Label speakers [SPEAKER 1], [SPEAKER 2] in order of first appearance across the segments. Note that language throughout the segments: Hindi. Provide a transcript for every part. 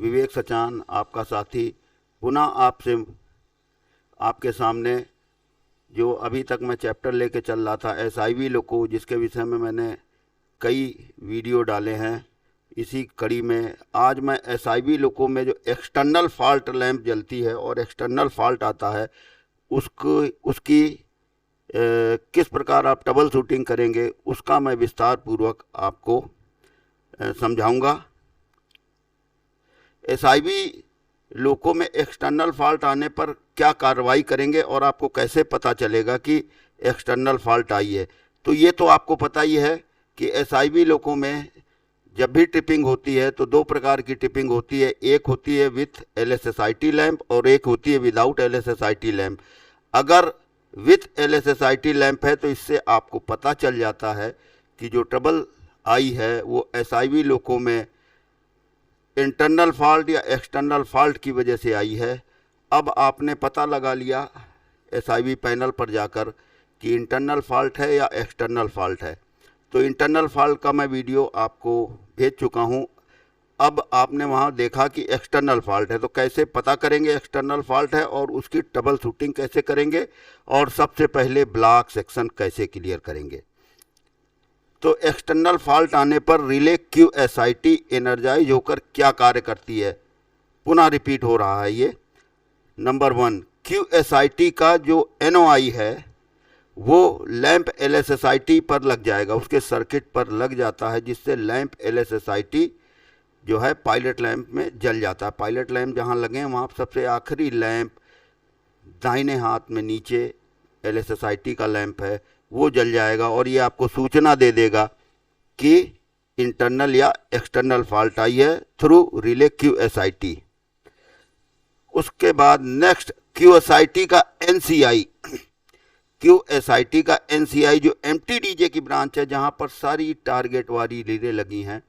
[SPEAKER 1] विवेक सचान आपका साथी पुनः आपके सामने जो अभी तक मैं चैप्टर लेके चल रहा था SIV लोको, जिसके विषय में मैंने कई वीडियो डाले हैं। इसी कड़ी में आज मैं SIV लोको में जो एक्सटर्नल फॉल्ट लैंप जलती है और एक्सटर्नल फॉल्ट आता है उसकी किस प्रकार आप ट्रबल शूटिंग करेंगे उसका मैं विस्तार पूर्वक आपको समझाऊंगा। SIV लोको में एक्सटर्नल फॉल्ट आने पर क्या कार्रवाई करेंगे और आपको कैसे पता चलेगा कि एक्सटर्नल फॉल्ट आई है। तो ये तो आपको पता ही है कि SIV लोको में जब भी ट्रिपिंग होती है तो दो प्रकार की ट्रिपिंग होती है, एक होती है विथ LSSIT लैंप और एक होती है विदाउट LSSIT लैंप। अगर विथ LSSIT लैंप है तो इससे आपको पता चल जाता है कि जो ट्रबल आई है वो SIV लोको में इंटरनल फॉल्ट या एक्सटर्नल फॉल्ट की वजह से आई है। अब आपने पता लगा लिया SIV पैनल पर जाकर कि इंटरनल फॉल्ट है या एक्सटर्नल फॉल्ट है। तो इंटरनल फॉल्ट का मैं वीडियो आपको भेज चुका हूं। अब आपने वहां देखा कि एक्सटर्नल फॉल्ट है, तो कैसे पता करेंगे एक्सटर्नल फॉल्ट है और उसकी ट्रबल शूटिंग कैसे करेंगे और सबसे पहले ब्लॉक सेक्शन कैसे क्लियर करेंगे। तो एक्सटर्नल फॉल्ट आने पर रिले QSIT एनर्जाइज होकर क्या कार्य करती है, पुनः रिपीट हो रहा है ये। नंबर 1, QSIT का जो NOI है वो लैंप LSSIT पर लग जाएगा, उसके सर्किट पर लग जाता है, जिससे लैंप LSSIT जो है पायलट लैंप में जल जाता है। पायलट लैंप जहाँ लगे हैं वहाँ सबसे आखिरी लैंप दाहिने हाथ में नीचे LSSIT का लैंप है वो जल जाएगा और ये आपको सूचना दे देगा कि इंटरनल या एक्सटर्नल फॉल्ट आई है थ्रू रिले QSIT। उसके बाद नेक्स्ट QSIT का NCI, QSIT का NCI जो MTDJ की ब्रांच है जहाँ पर सारी टारगेट वाली रिले लगी हैं,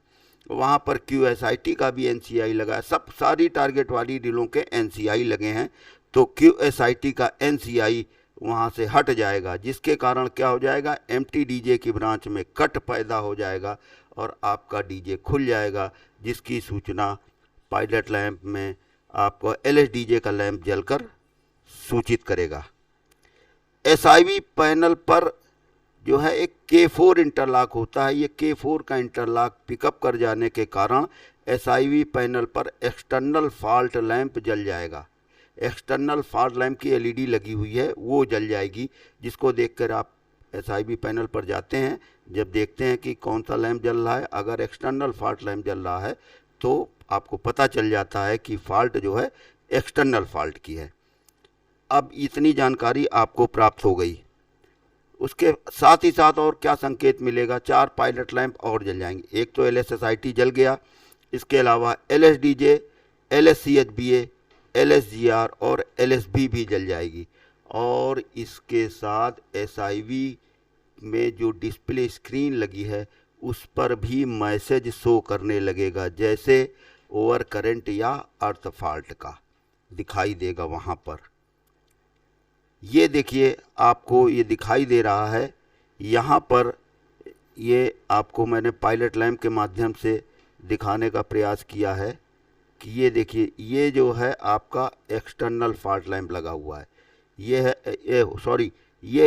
[SPEAKER 1] वहाँ पर QSIT का भी NCI लगा है। सब सारी टारगेट वाली रिलों के NCI लगे हैं, तो QSIT का NCI वहाँ से हट जाएगा, जिसके कारण क्या हो जाएगा, MTDJ की ब्रांच में कट पैदा हो जाएगा और आपका DJ खुल जाएगा, जिसकी सूचना पायलट लैंप में आपको LSDJ का लैंप जलकर सूचित करेगा। SIV पैनल पर जो है एक K4 इंटरलॉक होता है। ये K4 का इंटरलॉक पिकअप कर जाने के कारण SIV पैनल पर एक्सटर्नल फॉल्ट लैंप जल जाएगा। एक्सटर्नल फॉल्ट लैंप की LED लगी हुई है वो जल जाएगी, जिसको देखकर आप SIV पैनल पर जाते हैं, जब देखते हैं कि कौन सा लैंप जल रहा है, अगर एक्सटर्नल फॉल्ट लैंप जल रहा है तो आपको पता चल जाता है कि फॉल्ट जो है एक्सटर्नल फॉल्ट की है। अब इतनी जानकारी आपको प्राप्त हो गई। उसके साथ ही साथ और क्या संकेत मिलेगा, 4 पायलट लैंप और जल जाएंगे। एक तो LSSIT जल गया, इसके अलावा LSDJ, LSCHBA, LSGR और LSB भी जल जाएगी। और इसके साथ SIV में जो डिस्प्ले स्क्रीन लगी है उस पर भी मैसेज शो करने लगेगा, जैसे ओवर करंट या अर्थ फॉल्ट का दिखाई देगा वहाँ पर। ये देखिए आपको ये दिखाई दे रहा है यहाँ पर, ये आपको मैंने पायलट लैंप के माध्यम से दिखाने का प्रयास किया है कि ये देखिए, ये जो है आपका एक्सटर्नल फॉल्ट लैंप लगा हुआ है, ये है ये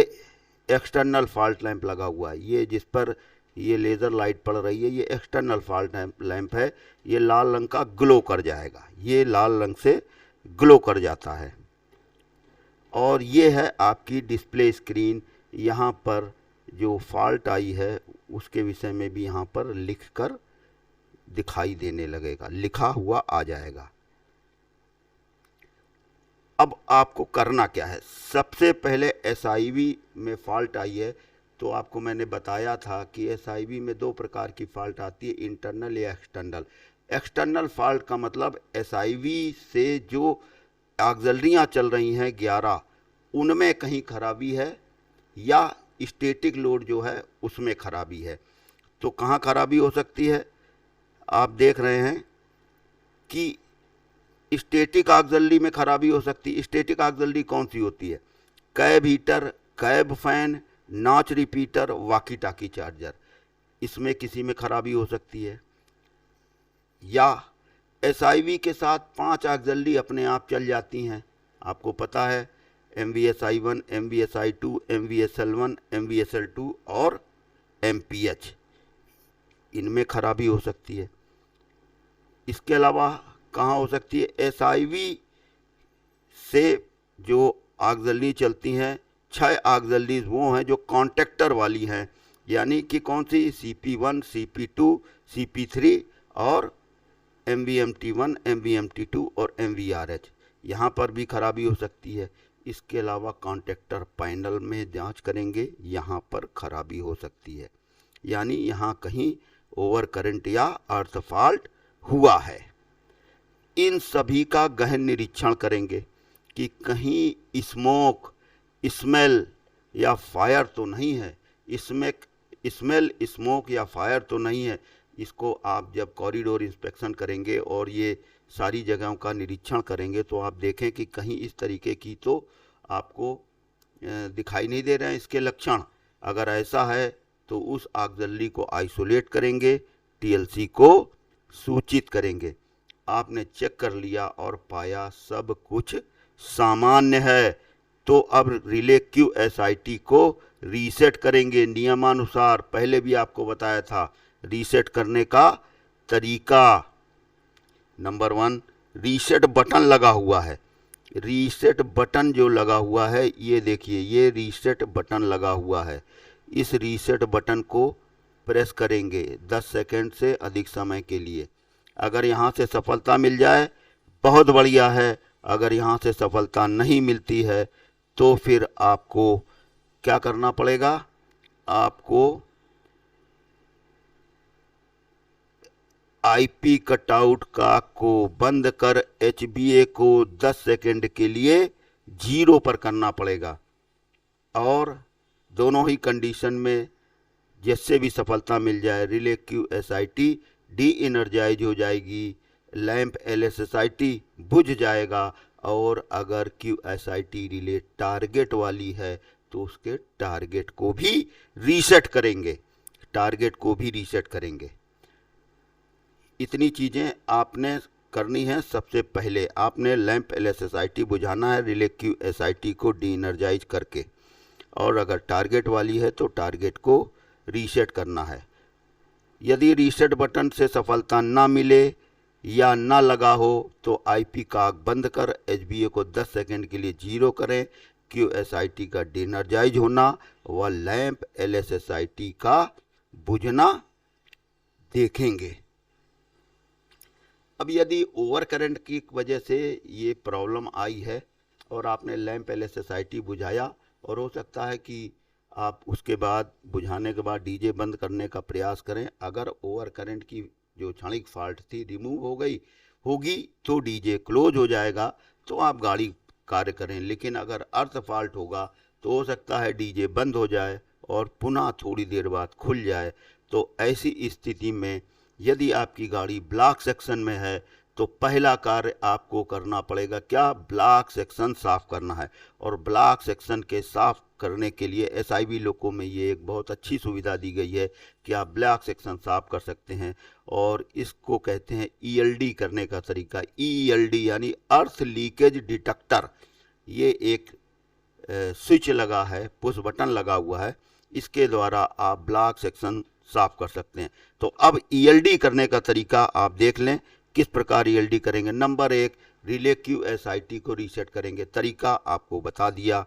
[SPEAKER 1] एक्सटर्नल फॉल्ट लैंप लगा हुआ है। ये जिस पर ये लेज़र लाइट पड़ रही है ये एक्सटर्नल फॉल्ट लैंप है। ये लाल रंग का ग्लो कर जाएगा, ये लाल रंग से ग्लो कर जाता है। और ये है आपकी डिस्प्ले स्क्रीन, यहाँ पर जो फॉल्ट आई है उसके विषय में भी यहाँ पर लिख कर दिखाई देने लगेगा, लिखा हुआ आ जाएगा। अब आपको करना क्या है, सबसे पहले SIV में फॉल्ट आई है तो आपको मैंने बताया था कि SIV में 2 प्रकार की फॉल्ट आती है, इंटरनल या एक्सटर्नल। एक्सटर्नल फॉल्ट का मतलब SIV से जो ऑक्सिलरियाँ चल रही हैं 11, उनमें कहीं खराबी है या स्टैटिक लोड जो है उसमें खराबी है। तो कहाँ खराबी हो सकती है, आप देख रहे हैं कि स्टैटिक ऑक्सिलरी में खराबी हो सकती है। स्टैटिक ऑक्सिलरी कौन सी होती है, cab heater, cab fan, notch repeater, walkie talkie charger, इसमें किसी में खराबी हो सकती है। या SIV के साथ 5 ऑक्सिलरी अपने आप चल जाती हैं, आपको पता है, MVSI1, MVSI2, MVSL1, MVSL2 और MPH। इनमें खराबी हो सकती है। इसके अलावा कहाँ हो सकती है? SIV से जो ऑक्सिलरी चलती हैं, 6 ऑक्सिलरीज वो हैं जो कॉन्टेक्टर वाली हैं, यानी कि कौन सी? CP1, CP2, CP3 और MVMT1, MVMT2 और MVRH। यहाँ पर भी खराबी हो सकती है। इसके अलावा कॉन्टेक्टर पैनल में जांच करेंगे, यहाँ पर खराबी हो सकती है, यानी यहाँ कहीं ओवर करंट या अर्थ फॉल्ट हुआ है। इन सभी का गहन निरीक्षण करेंगे कि कहीं स्मोक, स्मेल या फायर तो नहीं है। इसमें स्मेल, स्मोक या फायर तो नहीं है। इसको आप जब कॉरिडोर इंस्पेक्शन करेंगे और ये सारी जगहों का निरीक्षण करेंगे तो आप देखें कि कहीं इस तरीके की तो आपको दिखाई नहीं दे रहे हैं इसके लक्षण। अगर ऐसा है तो उस ऑक्सिलरी को आइसोलेट करेंगे, TLC को सूचित करेंगे। आपने चेक कर लिया और पाया सब कुछ सामान्य है, तो अब रिले QSIT को रीसेट करेंगे नियमानुसार। पहले भी आपको बताया था रीसेट करने का तरीका। नंबर 1, रीसेट बटन लगा हुआ है। रीसेट बटन जो लगा हुआ है, ये देखिए, ये रीसेट बटन लगा हुआ है। इस रीसेट बटन को प्रेस करेंगे 10 सेकंड से अधिक समय के लिए। अगर यहाँ से सफलता मिल जाए बहुत बढ़िया है, अगर यहाँ से सफलता नहीं मिलती है तो फिर आपको क्या करना पड़ेगा? आपको IP कटआउट का को बंद कर HBA को 10 सेकंड के लिए 0 पर करना पड़ेगा। और दोनों ही कंडीशन में जिससे भी सफलता मिल जाए, रिले QSIT डी एनर्जाइज हो जाएगी, लैंप LSSIT बुझ जाएगा। और अगर QSIT रिले टारगेट वाली है तो उसके टारगेट को भी रीसेट करेंगे, टारगेट को भी रीसेट करेंगे। इतनी चीज़ें आपने करनी है। सबसे पहले आपने लैंप LSSIT बुझाना है रिले QSIT को डी एनर्जाइज करके, और अगर टारगेट वाली है तो टारगेट को रीसेट करना है। यदि रीसेट बटन से सफलता ना मिले या ना लगा हो तो IP का बंद कर HBA को 10 सेकंड के लिए 0 करें। QSIT का डी एनर्जाइज होना व लैंप LSSIT का बुझना देखेंगे। अब यदि ओवर करंट की वजह से ये प्रॉब्लम आई है और आपने लैंप LSSIT बुझाया, और हो सकता है कि आप उसके बाद बुझाने के बाद DJ बंद करने का प्रयास करें। अगर ओवर करंट की जो क्षणिक फॉल्ट थी रिमूव हो गई होगी तो DJ क्लोज हो जाएगा, तो आप गाड़ी कार्य करें। लेकिन अगर अर्थ फॉल्ट होगा तो हो सकता है DJ बंद हो जाए और पुनः थोड़ी देर बाद खुल जाए। तो ऐसी स्थिति में यदि आपकी गाड़ी ब्लॉक सेक्शन में है तो पहला कार्य आपको करना पड़ेगा क्या? ब्लॉक सेक्शन साफ करना है। और ब्लॉक सेक्शन के साफ करने के लिए SIV लोको में ये एक बहुत अच्छी सुविधा दी गई है कि आप ब्लॉक सेक्शन साफ कर सकते हैं, और इसको कहते हैं ELD करने का तरीका। ELD यानी अर्थ लीकेज डिटेक्टर। ये एक स्विच लगा है, पुश बटन लगा हुआ है, इसके द्वारा आप ब्लॉक सेक्शन साफ कर सकते हैं। तो अब ELD करने का तरीका आप देख लें किस प्रकार ELD करेंगे। नंबर 1, रिले QSIT को रीसेट करेंगे, तरीका आपको बता दिया।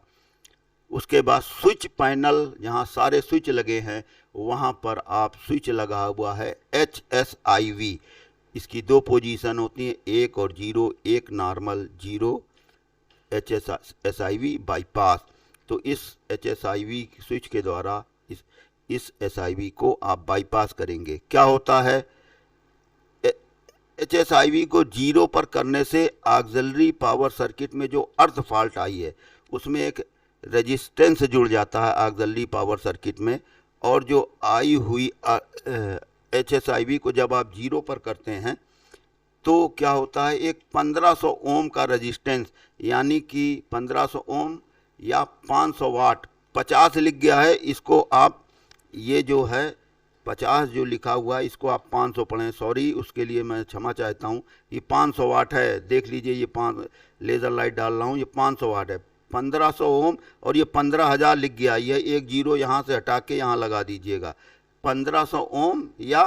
[SPEAKER 1] उसके बाद स्विच पैनल, जहां सारे स्विच लगे हैं वहां पर आप स्विच लगा हुआ है HSIV। इसकी 2 पोजीशन होती हैं, 1 और 0, 1 नॉर्मल, 0 HSIV बाईपास। तो इस HSIV स्विच के द्वारा इस SIV को आप बाईपास करेंगे। क्या होता है? HSIV को 0 पर करने से ऑक्सिलरी पावर सर्किट में जो अर्थ फॉल्ट आई है उसमें एक रेजिस्टेंस जुड़ जाता है ऑक्सिलरी पावर सर्किट में, और जो आई हुई HSIV को जब आप 0 पर करते हैं तो क्या होता है? एक 1500 ओम का रेजिस्टेंस, यानी कि 1500 ओम या 500 वाट, 50 लिख गया है इसको, आप ये जो है 50 जो लिखा हुआ है इसको आप 500 पढ़ें, सॉरी उसके लिए मैं क्षमा चाहता हूँ। ये 500 वाट है, देख लीजिए, ये 5 लेज़र लाइट डाल रहा हूँ, ये 500 वाट है, 1500 ओम, और ये 15,000 लिख गया, ये एक जीरो यहाँ से हटा के यहाँ लगा दीजिएगा। 1500 ओम या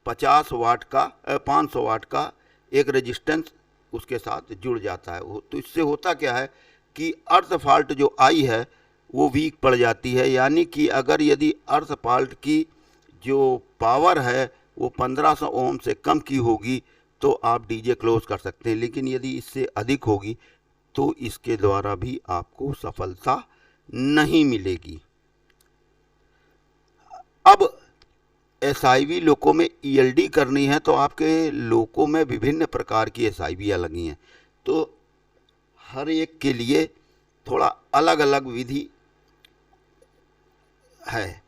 [SPEAKER 1] 50 वाट का 500 वाट का एक रेजिस्टेंस उसके साथ जुड़ जाता है। तो इससे होता क्या है कि अर्थ फॉल्ट जो आई है वो वीक पड़ जाती है, यानी कि अगर यदि अर्थ फॉल्ट की जो पावर है वो 1500 ओम से कम की होगी तो आप डीजे क्लोज कर सकते हैं, लेकिन यदि इससे अधिक होगी तो इसके द्वारा भी आपको सफलता नहीं मिलेगी। अब एसआईवी लोको में ईएलडी करनी है तो आपके लोको में विभिन्न प्रकार की एसआईवीयाँ लगी हैं, तो हर एक के लिए थोड़ा अलग अलग विधि है,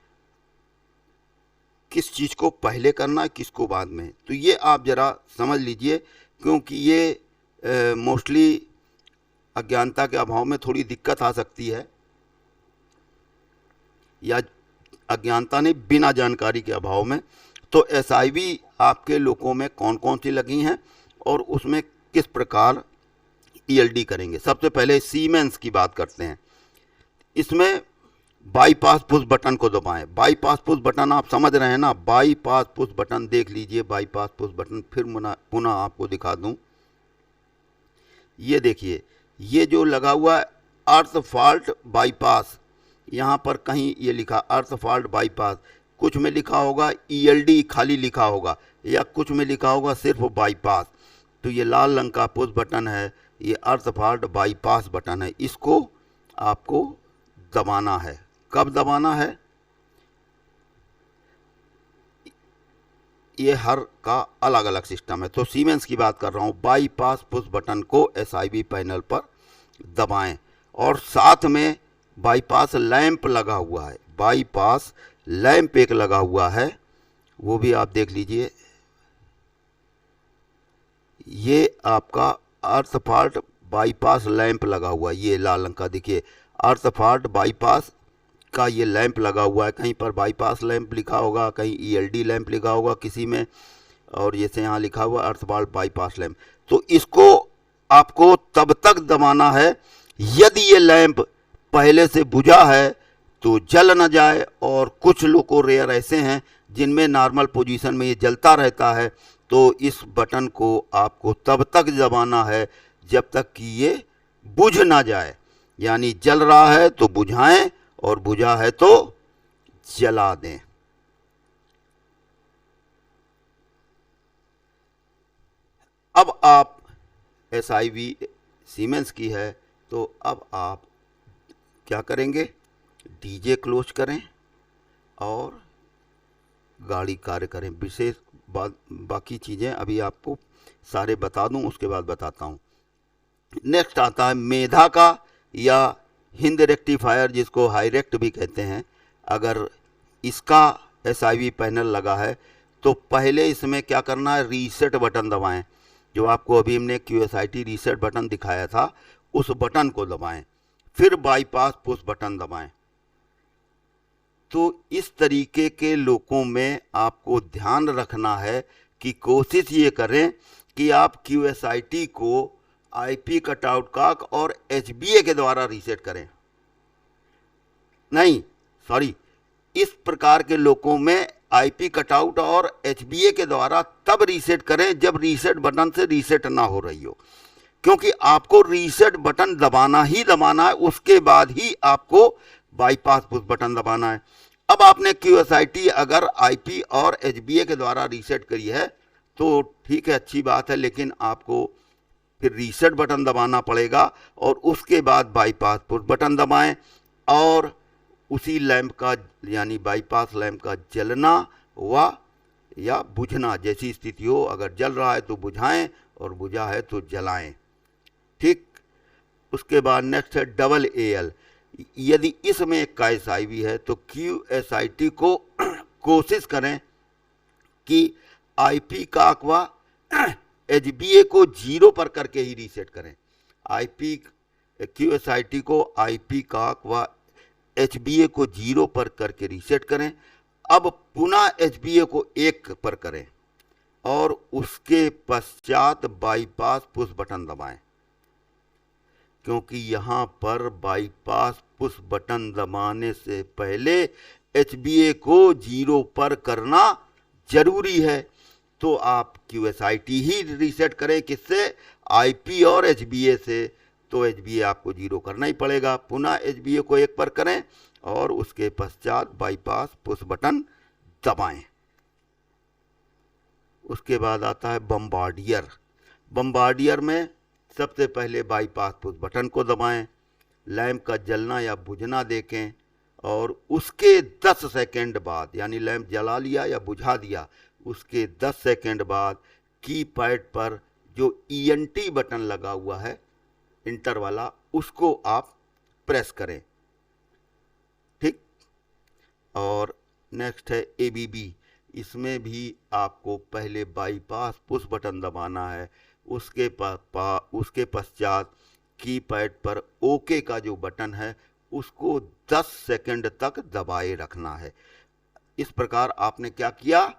[SPEAKER 1] किस चीज़ को पहले करना है किसको बाद में। तो ये आप ज़रा समझ लीजिए, क्योंकि ये मोस्टली अज्ञानता के अभाव में थोड़ी दिक्कत आ सकती है, या अज्ञानता नहीं, बिना जानकारी के अभाव में। तो एसआईवी आपके लोगों में कौन कौन सी लगी हैं और उसमें किस प्रकार ईएलडी करेंगे। सबसे पहले सीमेंस की बात करते हैं। इसमें बाईपास पुश बटन को दबाएं। बाईपास पुश बटन आप समझ रहे हैं ना, बाईपास पुश बटन देख लीजिए, बाईपास पुश बटन फिर पुनः आपको दिखा दूं। ये देखिए, ये जो लगा हुआ है अर्थ फॉल्ट बाईपास, यहाँ पर कहीं ये लिखा अर्थ फॉल्ट बाईपास, कुछ में लिखा होगा ईएलडी खाली लिखा होगा, या कुछ में लिखा होगा सिर्फ बाईपास। तो ये लाल रंग का पुश बटन है, ये अर्थ फॉल्ट बाईपास बटन है, इसको आपको दबाना है। कब दबाना है, ये हर का अलग अलग सिस्टम है। तो सीमेंस की बात कर रहा हूँ, बाईपास पुश बटन को एसआईवी पैनल पर दबाएं, और साथ में बाईपास लैंप लगा हुआ है, बाईपास लैंप एक लगा हुआ है, वो भी आप देख लीजिए। ये आपका अर्थ फॉल्ट बाईपास लैंप लगा हुआ है, ये लाल रंग का देखिए, अर्थ फॉल्ट बाईपास का ये लैंप लगा हुआ है। कहीं पर बाईपास लैंप लिखा होगा, कहीं ईएलडी लैंप लिखा होगा किसी में, और जैसे यहाँ लिखा हुआ अर्थ फॉल्ट बाईपास लैंप। तो इसको आपको तब तक दबाना है यदि ये लैंप पहले से बुझा है तो जल न जाए, और कुछ लोगों रेयर ऐसे हैं जिनमें नॉर्मल पोजीशन में ये जलता रहता है। तो इस बटन को आपको तब तक दबाना है जब तक कि ये बुझ ना जाए, यानी जल रहा है तो बुझाएं और बुझा है तो जला दें। अब आप एसआईवी सीमेंस की है, तो अब आप क्या करेंगे, डीजे क्लोज करें और गाड़ी कार्य करें। विशेष बाकी चीज़ें अभी आपको सारे बता दूं, उसके बाद बताता हूं। नेक्स्ट आता है मेधा का या हिंद रेक्टिफायर, जिसको हाईरेक्ट भी कहते हैं। अगर इसका एसआईवी पैनल लगा है तो पहले इसमें क्या करना है, रीसेट बटन दबाएं। जो आपको अभी हमने QSIT रीसेट बटन दिखाया था उस बटन को दबाएं, फिर बाईपास पुश बटन दबाएं। तो इस तरीके के लोगों में आपको ध्यान रखना है कि कोशिश ये करें कि आप QSIT को IP कटआउट कॉक और HBA के द्वारा रीसेट करें। नहीं, सॉरी, इस प्रकार के लोगों में IP कटआउट और HBA के द्वारा तब रीसेट करें जब रीसेट बटन से रीसेट ना हो रही हो, क्योंकि आपको रीसेट बटन दबाना ही दबाना है, उसके बाद ही आपको बाईपास पुश बटन दबाना है। अब आपने QSIT अगर IP और HBA के द्वारा रीसेट करी है तो ठीक है, अच्छी बात है, लेकिन आपको फिर रीसेट बटन दबाना पड़ेगा और उसके बाद बाईपास पुश बटन दबाएं, और उसी लैंप का यानी बाईपास लैंप का जलना या बुझना जैसी स्थिति हो, अगर जल रहा है तो बुझाएं और बुझा है तो जलाएं। ठीक, उसके बाद नेक्स्ट है डबल AL। यदि इसमें एक का एसआईवी है तो QSIT को कोशिश करें कि IP का अथवा HBA को 0 पर करके ही रीसेट करें। QSIT को IP का अथवा HBA को 0 पर करके रीसेट करें। अब पुनः HBA को 1 पर करें और उसके पश्चात बाईपास पुश बटन दबाएं, क्योंकि यहाँ पर बाईपास पुश बटन दबाने से पहले HBA को 0 पर करना जरूरी है। तो आप QSIT ही रीसेट करें, किससे? IP और HBA से। तो HBA आपको 0 करना ही पड़ेगा। पुनः HBA को 1 पर करें और उसके पश्चात बाईपास पुश बटन दबाएं। उसके बाद आता है बम्बार्डियर। बम्बार्डियर में सबसे पहले बाईपास पुश बटन को दबाएं, लैंप का जलना या बुझना देखें और उसके 10 सेकंड बाद, यानी लैंप जला लिया या बुझा दिया, उसके 10 सेकंड बाद कीपैड पर जो ENT बटन लगा हुआ है इंटर वाला, उसको आप प्रेस करें। ठीक। और नेक्स्ट है ABB। इसमें भी आपको पहले बाईपास पुश बटन दबाना है, उसके पश्चात कीपैड पर ओके का जो बटन है उसको 10 सेकंड तक दबाए रखना है। इस प्रकार आपने क्या किया?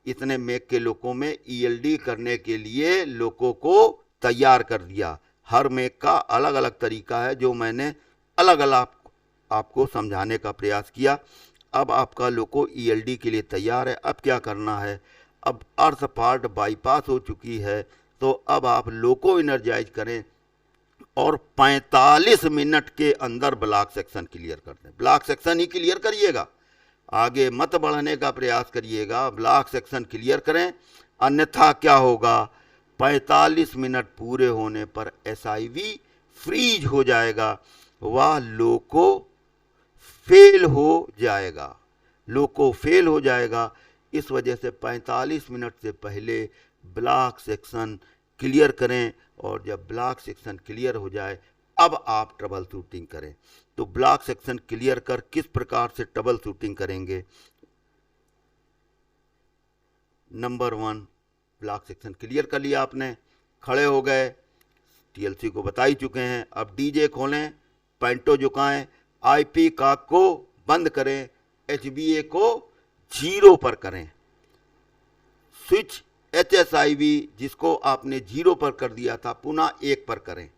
[SPEAKER 1] इतने मेक के लोगों में ELD करने के लिए लोगों को तैयार कर दिया। हर मेक का अलग अलग तरीका है जो मैंने अलग अलग आपको समझाने का प्रयास किया। अब आपका लोको ELD के लिए तैयार है। अब क्या करना है? अब अर्थ पार्ट बाईपास हो चुकी है, तो अब आप लोको एनर्जाइज करें और 45 मिनट के अंदर ब्लॉक सेक्शन क्लियर कर दें। ब्लॉक सेक्शन ही क्लियर करिएगा, आगे मत बढ़ने का प्रयास करिएगा। ब्लॉक सेक्शन क्लियर करें, अन्यथा क्या होगा? 45 मिनट पूरे होने पर SIV फ्रीज हो जाएगा, वह लोको फेल हो जाएगा। लोको फेल हो जाएगा। इस वजह से 45 मिनट से पहले ब्लॉक सेक्शन क्लियर करें और जब ब्लॉक सेक्शन क्लियर हो जाए अब आप ट्रबल शूटिंग करें। तो ब्लॉक सेक्शन क्लियर कर किस प्रकार से ट्रबल शूटिंग करेंगे? नंबर 1, ब्लॉक सेक्शन क्लियर कर लिया आपने, खड़े हो गए, TLC को बता ही चुके हैं। अब DJ खोलें, पेंटो झुकाएं, IP काक को बंद करें, HBA को 0 पर करें, स्विच HSIV जिसको आपने 0 पर कर दिया था पुनः 1 पर करें।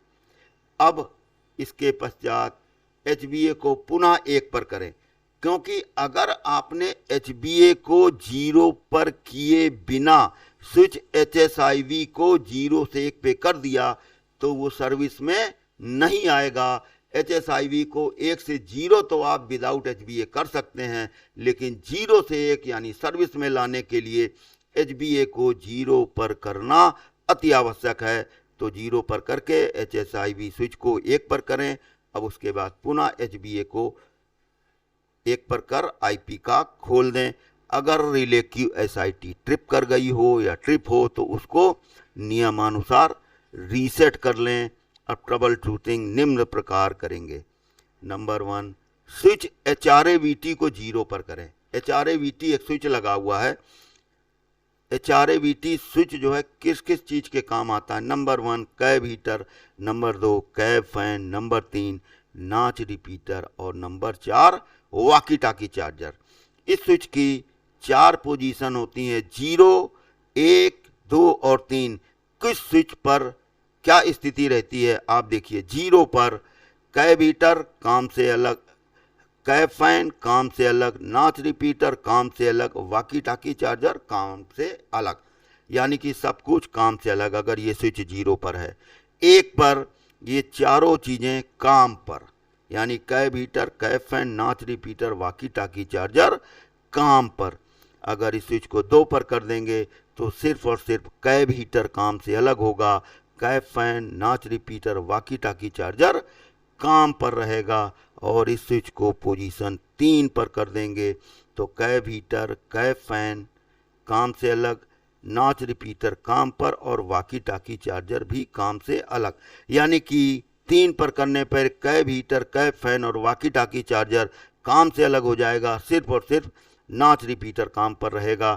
[SPEAKER 1] अब इसके पश्चात HBA को पुनः 1 पर करें, क्योंकि अगर आपने HBA को 0 पर किए बिना स्विच HSIV को 0 से 1 पे कर दिया तो वो सर्विस में नहीं आएगा। HSIV को 1 से 0 तो आप विदाउट HBA कर सकते हैं, लेकिन 0 से 1 यानी सर्विस में लाने के लिए HBA को 0 पर करना अति आवश्यक है। तो 0 पर करके HSIV स्विच को 1 पर करें। अब उसके बाद पुनः HBA को 1 पर कर IP का खोल दें। अगर रिले की SIT ट्रिप कर गई हो या ट्रिप हो तो उसको नियमानुसार रीसेट कर लें। अब ट्रबल शूटिंग निम्न प्रकार करेंगे। नंबर 1, स्विच HRAVT को 0 पर करें। HRAVT एक स्विच लगा हुआ है। HRAVT स्विच जो है किस किस चीज़ के काम आता है? Number 1, cab heater, number 2, cab fan, number 3, नाच रिपीटर और नंबर 4, वॉकी टाकी चार्जर। इस स्विच की 4 पोजीशन होती हैं, 0, 1, 2 और 3। किस स्विच पर क्या स्थिति रहती है आप देखिए। 0 पर कैब हीटर काम से अलग, कैब फैन काम से अलग, नाच रिपीटर काम से अलग, वॉकी टाकी चार्जर काम से अलग, यानी कि सब कुछ काम से अलग अगर ये स्विच 0 पर है। 1 पर ये चारों चीज़ें काम पर, यानी कैब हीटर, कैब फैन, नाच रिपीटर, वॉकी टाकी चार्जर काम पर। अगर इस स्विच को 2 पर कर देंगे तो सिर्फ और सिर्फ कैब हीटर काम से अलग होगा, कैब फैन, नाच रिपीटर, वॉकी टाकी चार्जर काम पर रहेगा। और इस स्विच को पोजीशन 3 पर कर देंगे तो कैब हीटर, कैब फैन काम से अलग, नाच रिपीटर काम पर और वॉकी टाकी चार्जर भी काम से अलग, यानी कि 3 पर करने पर कैब हीटर, कैब फैन और वॉकी टाकी चार्जर काम से अलग हो जाएगा, सिर्फ और सिर्फ नाच रिपीटर काम पर रहेगा।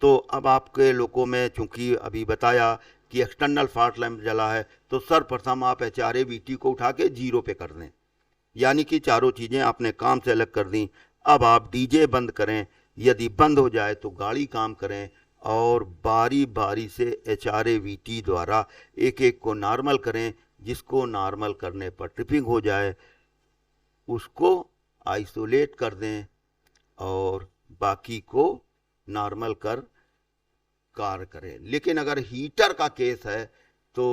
[SPEAKER 1] तो अब आपके लोगों में चूंकि अभी बताया कि एक्सटर्नल फॉल्ट लैंप जला है तो सर्वप्रथम आप HRAVT को उठा के 0 पे कर दें, यानी कि चारों चीज़ें आपने काम से अलग कर दी। अब आप DJ बंद करें, यदि बंद हो जाए तो गाड़ी काम करें और बारी बारी से HRAVT द्वारा एक एक को नॉर्मल करें। जिसको नॉर्मल करने पर ट्रिपिंग हो जाए उसको आइसोलेट कर दें और बाकी को नॉर्मल कर कार्य करें। लेकिन अगर हीटर का केस है तो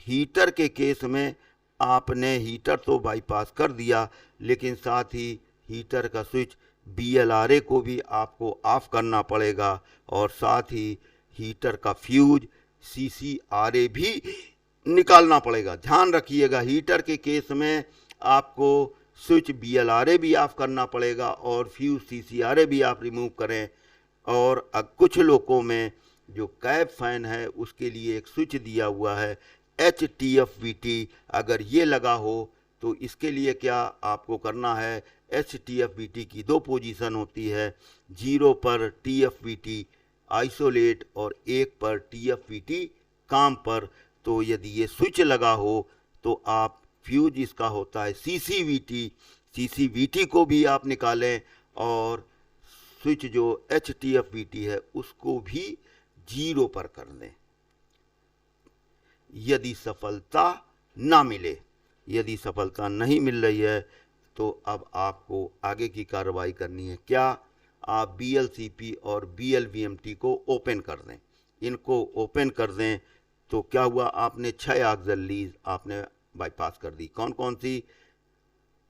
[SPEAKER 1] हीटर के केस में आपने हीटर तो बाईपास कर दिया, लेकिन साथ ही हीटर का स्विच BLRA को भी आपको ऑफ करना पड़ेगा और साथ ही हीटर का फ्यूज CCRA भी निकालना पड़ेगा। ध्यान रखिएगा, हीटर के केस में आपको स्विच BLRA भी ऑफ करना पड़ेगा और फ्यूज CCRA भी आप रिमूव करें। और कुछ लोगों में जो कैब फैन है उसके लिए एक स्विच दिया हुआ है HTFVT, अगर ये लगा हो तो इसके लिए क्या आपको करना है, HTFVT की दो पोजीशन होती है, 0 पर TFVT आइसोलेट और 1 पर TFVT काम पर। तो यदि ये स्विच लगा हो तो आप फ्यूज इसका होता है CCVT को भी आप निकालें और स्विच जो HTFVT है उसको भी 0 पर कर दें। यदि सफलता ना मिले, यदि सफलता नहीं मिल रही है तो अब आपको आगे की कार्रवाई करनी है। क्या आप BLCP और BLVMT को ओपन कर दें। इनको ओपन कर दें तो क्या हुआ, आपने 6 ऑक्सिलरीज आपने बाईपास कर दी। कौन कौन सी,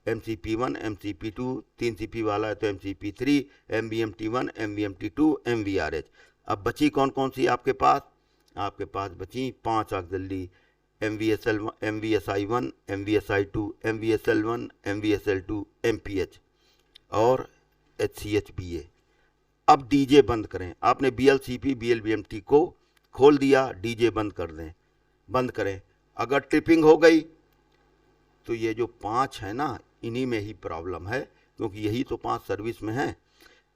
[SPEAKER 1] MCP1, MCP2, 3 CP वाला है तो MCP3, MVMT1, MVMT2, MVRH। अब बची कौन कौन सी आपके पास, आपके पास बची 5 auxiliary, MVSI1, MVSI2, MVSL1, MVSL2, MPH और HCHBA। अब DJ बंद करें। आपने BLCP BLVMT को खोल दिया, DJ बंद कर दें, बंद करें। अगर ट्रिपिंग हो गई तो ये जो 5 है ना, इन्हीं में ही प्रॉब्लम है, क्योंकि यही तो 5 सर्विस में हैं।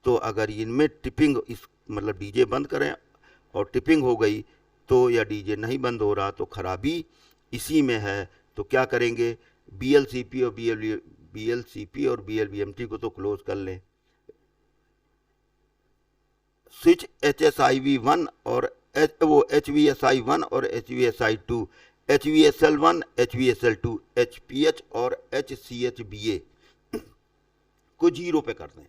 [SPEAKER 1] तो अगर इनमें ट्रिपिंग, इस मतलब DJ बंद करें और ट्रिपिंग हो गई तो, या DJ नहीं बंद हो रहा तो खराबी इसी में है। तो क्या करेंगे, BLCP और BLVMT को तो क्लोज कर लें। स्विच HSIV1 और HVSI1 और HVSI2, HVSL1, HVSL2, HPH और HCHBA को 0 पे कर दें।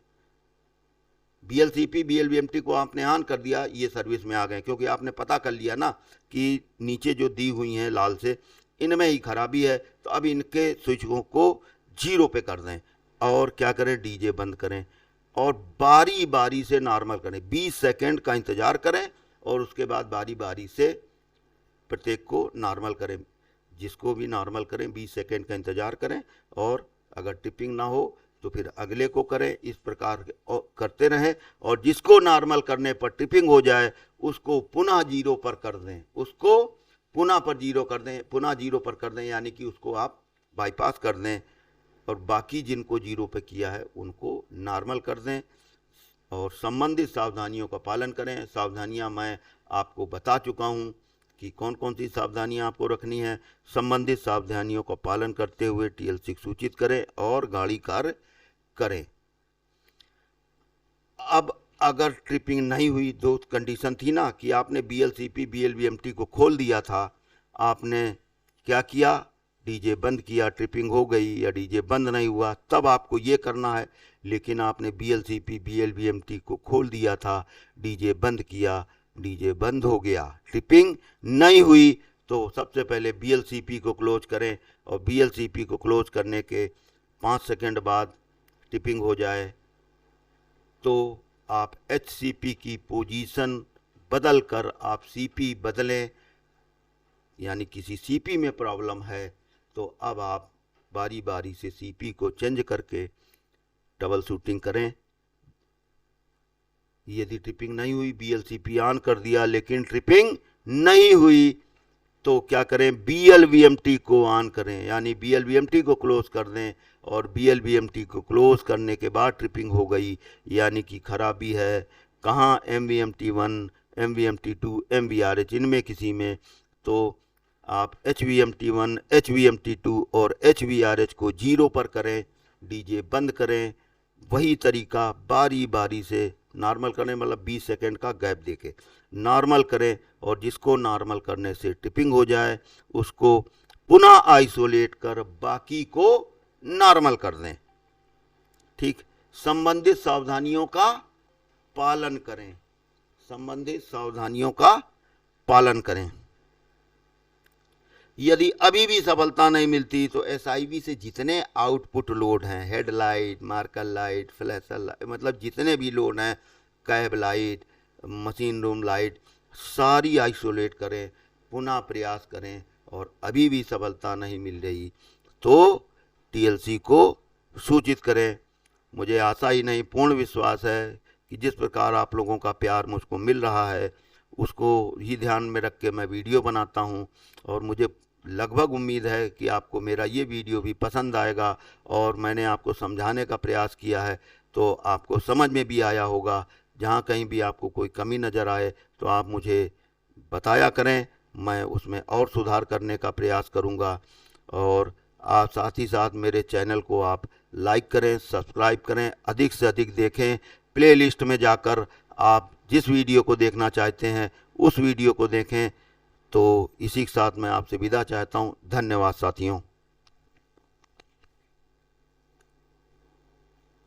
[SPEAKER 1] BLCP BLVMT को आपने ऑन कर दिया, ये सर्विस में आ गए, क्योंकि आपने पता कर लिया ना कि नीचे जो दी हुई हैं लाल से, इनमें ही खराबी है। तो अब इनके स्विचों को 0 पे कर दें और क्या करें, DJ बंद करें और बारी बारी से नॉर्मल करें। 20 सेकंड का इंतज़ार करें और उसके बाद बारी बारी से प्रत्येक को नॉर्मल करें। जिसको भी नॉर्मल करें 20 सेकंड का इंतज़ार करें और अगर टिपिंग ना हो तो फिर अगले को करें। इस प्रकार करते रहें और जिसको नॉर्मल करने पर टिपिंग हो जाए उसको पुनः 0 पर कर दें, उसको पुनः 0 कर दें, पुनः 0 पर कर दें, यानी कि उसको आप बाईपास कर दें और बाकी जिनको 0 पे किया है उनको नॉर्मल कर दें और संबंधित सावधानियों का पालन करें। सावधानियां मैं आपको बता चुका हूं कि कौन कौन सी सावधानियां आपको रखनी है। संबंधित सावधानियों का पालन करते हुए TLC सूचित करें और गाड़ी कार्य करें। अब अगर ट्रिपिंग नहीं हुई, दो कंडीशन थी ना कि आपने BLCP BLVMT को खोल दिया था, आपने क्या किया, DJ बंद किया, ट्रिपिंग हो गई या DJ बंद नहीं हुआ, तब आपको ये करना है। लेकिन आपने BLCP BLVMT को खोल दिया था, DJ बंद किया, DJ बंद हो गया, ट्रिपिंग नहीं हुई, तो सबसे पहले BLCP को क्लोज करें और BLCP को क्लोज करने के 5 सेकंड बाद ट्रिपिंग हो जाए तो आप HCP की पोजीशन बदल कर आप CP बदलें। यानी किसी CP में प्रॉब्लम है तो अब आप बारी बारी से CP को चेंज करके डबल शूटिंग करें। यदि ट्रिपिंग नहीं हुई, BLCP ऑन कर दिया लेकिन ट्रिपिंग नहीं हुई तो क्या करें, BLVMT को ऑन करें, यानी BLVMT को क्लोज कर दें और BLVMT को क्लोज करने के बाद ट्रिपिंग हो गई, यानी कि खराबी है कहाँ, MVMT1, MVMT2, MVRH, इनमें किसी में। तो आप HVMT1, HVMT2 और HVRH को 0 पर करें, DJ बंद करें। वही तरीका बारी बारी से नॉर्मल करें मतलब 20 सेकेंड का गैप देके नॉर्मल करें, और जिसको नॉर्मल करने से टिपिंग हो जाए उसको पुनः आइसोलेट कर बाकी को नॉर्मल कर दें। ठीक, संबंधित सावधानियों का पालन करें, संबंधित सावधानियों का पालन करें। यदि अभी भी सफलता नहीं मिलती तो एसआईवी से जितने आउटपुट लोड हैं, headlight, marker light, flasher light, मतलब जितने भी लोड हैं, cab light, machine room light, सारी आइसोलेट करें, पुनः प्रयास करें, और अभी भी सफलता नहीं मिल रही तो टीएलसी को सूचित करें। मुझे आशा ही नहीं पूर्ण विश्वास है कि जिस प्रकार आप लोगों का प्यार मुझको मिल रहा है उसको ही ध्यान में रख के मैं वीडियो बनाता हूं, और मुझे लगभग उम्मीद है कि आपको मेरा ये वीडियो भी पसंद आएगा, और मैंने आपको समझाने का प्रयास किया है तो आपको समझ में भी आया होगा। जहाँ कहीं भी आपको कोई कमी नज़र आए तो आप मुझे बताया करें, मैं उसमें और सुधार करने का प्रयास करूँगा। और आप साथ ही साथ मेरे चैनल को आप लाइक करें, सब्सक्राइब करें, अधिक से अधिक देखें। प्लेलिस्ट में जाकर आप जिस वीडियो को देखना चाहते हैं उस वीडियो को देखें। तो इसी के साथ मैं आपसे विदा चाहता हूं। धन्यवाद साथियों।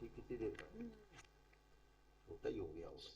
[SPEAKER 1] कितनी देर का? छोटा ही हो गया होगा।